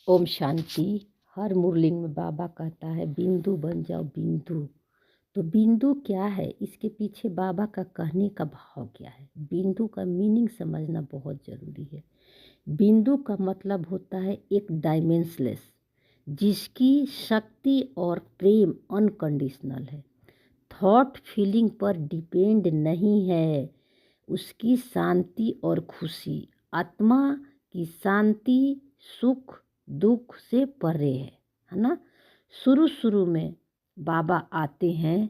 ओम शांति। हर मुरलिंग में बाबा कहता है बिंदु बन जाओ बिंदु। तो बिंदु क्या है, इसके पीछे बाबा का कहने का भाव क्या है, बिंदु का मीनिंग समझना बहुत ज़रूरी है। बिंदु का मतलब होता है एक डायमेंशलेस, जिसकी शक्ति और प्रेम अनकंडीशनल है, थॉट फीलिंग पर डिपेंड नहीं है। उसकी शांति और खुशी, आत्मा की शांति सुख दुख से परे है ना। शुरू शुरू में बाबा आते हैं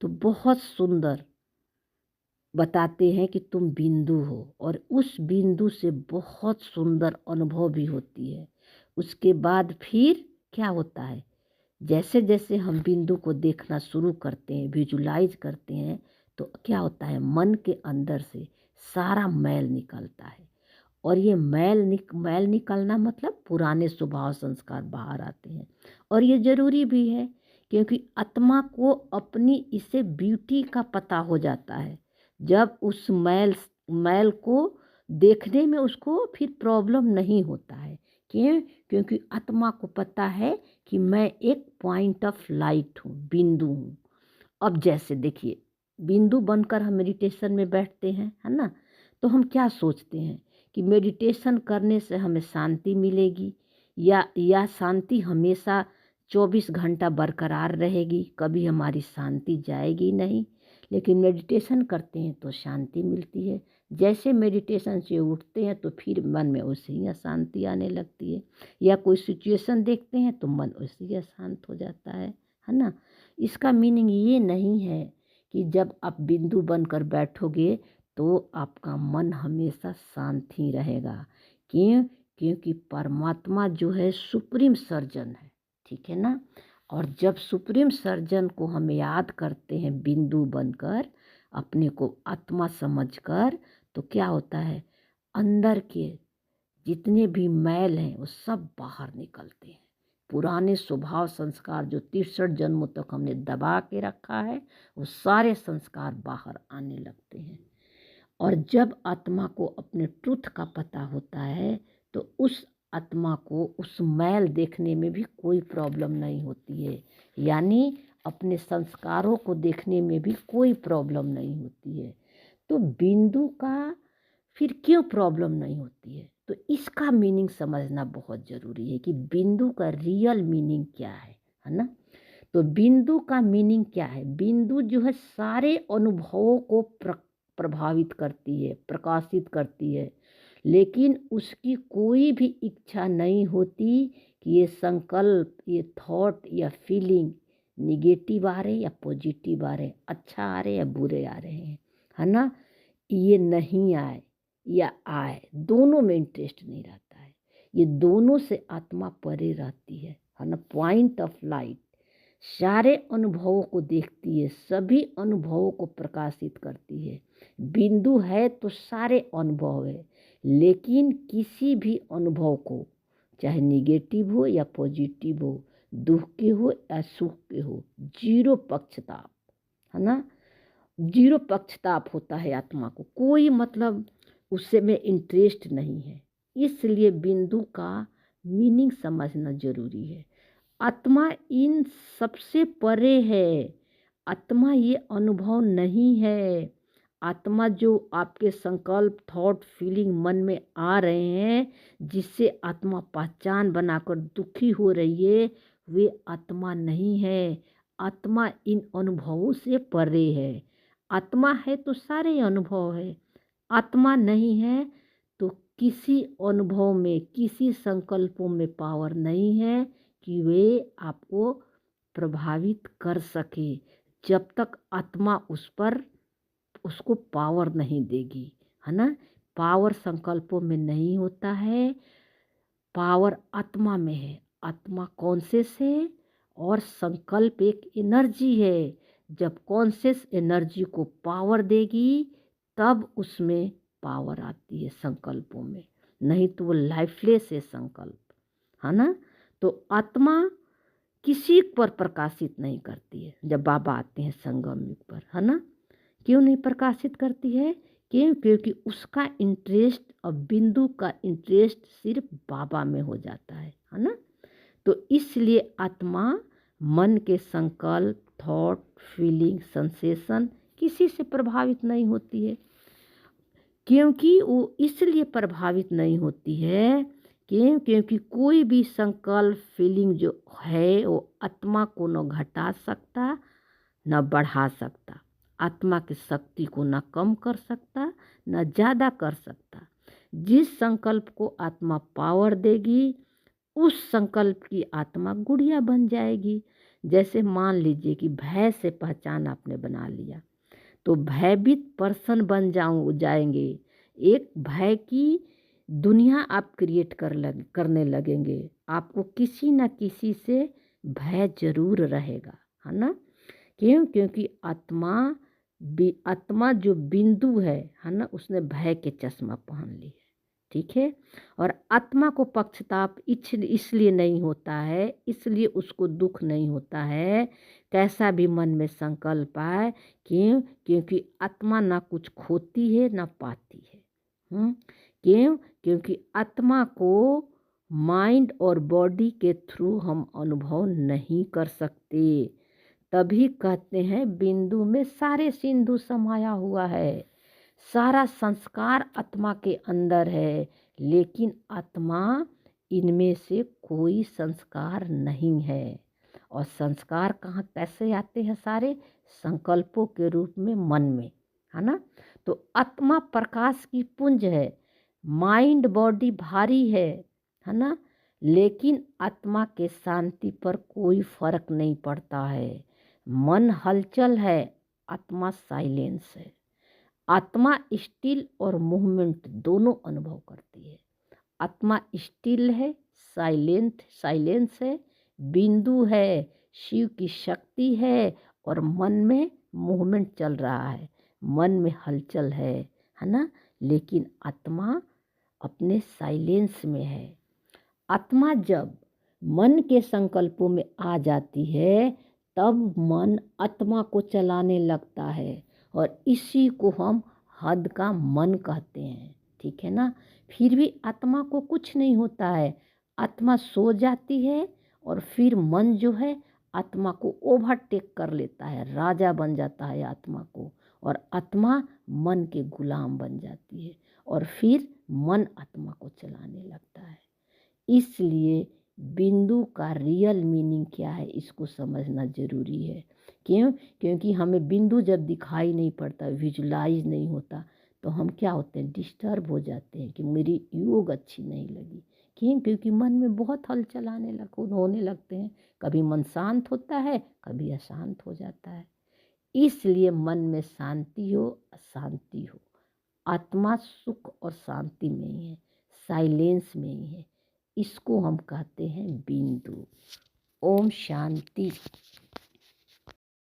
तो बहुत सुंदर बताते हैं कि तुम बिंदु हो, और उस बिंदु से बहुत सुंदर अनुभव भी होती है। उसके बाद फिर क्या होता है, जैसे जैसे हम बिंदु को देखना शुरू करते हैं, विजुलाइज करते हैं, तो क्या होता है, मन के अंदर से सारा मैल निकलता है। और ये मैल निकलना मतलब पुराने स्वभाव संस्कार बाहर आते हैं। और ये ज़रूरी भी है, क्योंकि आत्मा को अपनी इसे ब्यूटी का पता हो जाता है। जब उस मैल को देखने में उसको फिर प्रॉब्लम नहीं होता है। क्यों? क्योंकि आत्मा को पता है कि मैं एक पॉइंट ऑफ लाइट हूँ, बिंदु हूँ। अब जैसे देखिए, बिंदु बनकर हम मेडिटेशन में बैठते हैं, है ना, तो हम क्या सोचते हैं कि मेडिटेशन करने से हमें शांति मिलेगी, या शांति हमेशा 24 घंटा बरकरार रहेगी, कभी हमारी शांति जाएगी नहीं। लेकिन मेडिटेशन करते हैं तो शांति मिलती है। जैसे मेडिटेशन से उठते हैं तो फिर मन में वैसे ही अशांति आने लगती है, या कोई सिचुएशन देखते हैं तो मन वैसे ही अशांत हो जाता है ना। इसका मीनिंग ये नहीं है कि जब आप बिंदु बनकर बैठोगे तो आपका मन हमेशा शांत ही रहेगा। क्यों? क्योंकि परमात्मा जो है सुप्रीम सर्जन है, ठीक है ना। और जब सुप्रीम सर्जन को हम याद करते हैं बिंदु बनकर, अपने को आत्मा समझकर, तो क्या होता है, अंदर के जितने भी मैल हैं वो सब बाहर निकलते हैं। पुराने स्वभाव संस्कार जो 63 जन्मों तक हमने दबा के रखा है, वो सारे संस्कार बाहर आने लगते हैं। और जब आत्मा को अपने ट्रुथ का पता होता है तो उस आत्मा को उस मैल देखने में भी कोई प्रॉब्लम नहीं होती है, यानी अपने संस्कारों को देखने में भी कोई प्रॉब्लम नहीं होती है। तो बिंदु का फिर क्यों प्रॉब्लम नहीं होती है, तो इसका मीनिंग समझना बहुत ज़रूरी है कि बिंदु का रियल मीनिंग क्या है ना। तो बिंदु का मीनिंग क्या है, बिंदु जो है सारे अनुभवों को प्रभावित करती है, प्रकाशित करती है, लेकिन उसकी कोई भी इच्छा नहीं होती कि ये संकल्प, ये थॉट या फीलिंग निगेटिव आ रहे या पॉजिटिव आ रहे, अच्छा आ रहे या बुरे आ रहे हैं, है ना। ये नहीं आए या आए, दोनों में इंटरेस्ट नहीं रहता है। ये दोनों से आत्मा परे रहती है ना। पॉइंट ऑफ लाइट सारे अनुभवों को देखती है, सभी अनुभवों को प्रकाशित करती है। बिंदु है तो सारे अनुभव है, लेकिन किसी भी अनुभव को, चाहे निगेटिव हो या पॉजिटिव हो, दुख के हो या सुख के हो, जीरो पक्षताप, है ना। जीरो पक्षताप होता है आत्मा को, कोई मतलब उससे में इंटरेस्ट नहीं है। इसलिए बिंदु का मीनिंग समझना जरूरी है। आत्मा इन सबसे परे है। आत्मा ये अनुभव नहीं है। आत्मा जो आपके संकल्प, थॉट, फीलिंग मन में आ रहे हैं, जिससे आत्मा पहचान बनाकर दुखी हो रही है, वे आत्मा नहीं है। आत्मा इन अनुभवों से परे है। आत्मा है तो सारे अनुभव है, आत्मा नहीं है तो किसी अनुभव में, किसी संकल्पों में पावर नहीं है कि वे आपको प्रभावित कर सके, जब तक आत्मा उस पर उसको पावर नहीं देगी, है ना। पावर संकल्पों में नहीं होता है, पावर आत्मा में है। आत्मा कॉन्शियस है और संकल्प एक एनर्जी है। जब कॉन्शियस एनर्जी को पावर देगी तब उसमें पावर आती है संकल्पों में, नहीं तो वो लाइफलेस है संकल्प, है ना। तो आत्मा किसी पर प्रकाशित नहीं करती है। जब बाबा आते हैं संगम युग पर, है ना, क्यों नहीं प्रकाशित करती है? क्यों? क्योंकि उसका इंटरेस्ट और बिंदु का इंटरेस्ट सिर्फ बाबा में हो जाता है। है ना। तो इसलिए आत्मा मन के संकल्प, थॉट, फीलिंग, सेंसेशन किसी से प्रभावित नहीं होती है। क्योंकि वो इसलिए प्रभावित नहीं होती है क्योंकि कोई भी संकल्प, फीलिंग जो है वो आत्मा को न घटा सकता न बढ़ा सकता, आत्मा की शक्ति को न कम कर सकता न ज़्यादा कर सकता। जिस संकल्प को आत्मा पावर देगी उस संकल्प की आत्मा गुड़िया बन जाएगी। जैसे मान लीजिए कि भय से पहचान आपने बना लिया तो भयभीत पर्सन बन जाएंगे। एक भय की दुनिया आप क्रिएट करने लगेंगे। आपको किसी न किसी से भय जरूर रहेगा, है ना। क्योंकि आत्मा जो बिंदु है ना, उसने भय के चश्मा पहन ली है, ठीक है। और आत्मा को पक्षताप इसलिए नहीं होता है, इसलिए उसको दुख नहीं होता है कैसा भी मन में संकल्प आए। क्योंकि आत्मा ना कुछ खोती है ना पाती है। क्योंकि आत्मा को माइंड और बॉडी के थ्रू हम अनुभव नहीं कर सकते। तभी कहते हैं बिंदु में सारे सिंधु समाया हुआ है। सारा संस्कार आत्मा के अंदर है, लेकिन आत्मा इनमें से कोई संस्कार नहीं है। और संस्कार कहाँ कैसे आते हैं? सारे संकल्पों के रूप में मन में, है ना। तो आत्मा प्रकाश की पुंज है, माइंड बॉडी भारी है ना, लेकिन आत्मा के शांति पर कोई फर्क नहीं पड़ता है। मन हलचल है, आत्मा साइलेंस है। आत्मा स्टिल और मूवमेंट दोनों अनुभव करती है। आत्मा स्टिल है, साइलेंस है, बिंदु है, शिव की शक्ति है, और मन में मूवमेंट चल रहा है, मन में हलचल है ना। लेकिन आत्मा अपने साइलेंस में है। आत्मा जब मन के संकल्पों में आ जाती है तब मन आत्मा को चलाने लगता है, और इसी को हम हद का मन कहते हैं, ठीक है ना। फिर भी आत्मा को कुछ नहीं होता है, आत्मा सो जाती है और फिर मन जो है आत्मा को ओवरटेक कर लेता है, राजा बन जाता है आत्मा को, और आत्मा मन के गुलाम बन जाती है, और फिर मन आत्मा को चलाने लगता है। इसलिए बिंदु का रियल मीनिंग क्या है इसको समझना ज़रूरी है। क्योंकि हमें बिंदु जब दिखाई नहीं पड़ता, विजुलाइज नहीं होता, तो हम क्या होते हैं, डिस्टर्ब हो जाते हैं कि मेरी योग अच्छी नहीं लगी। क्योंकि मन में बहुत हलचल होने लगते हैं। कभी मन शांत होता है, कभी अशांत हो जाता है। इसलिए मन में शांति हो अशांति हो, आत्मा सुख और शांति में ही है, साइलेंस में ही है। इसको हम कहते हैं बिंदु। ओम शांति।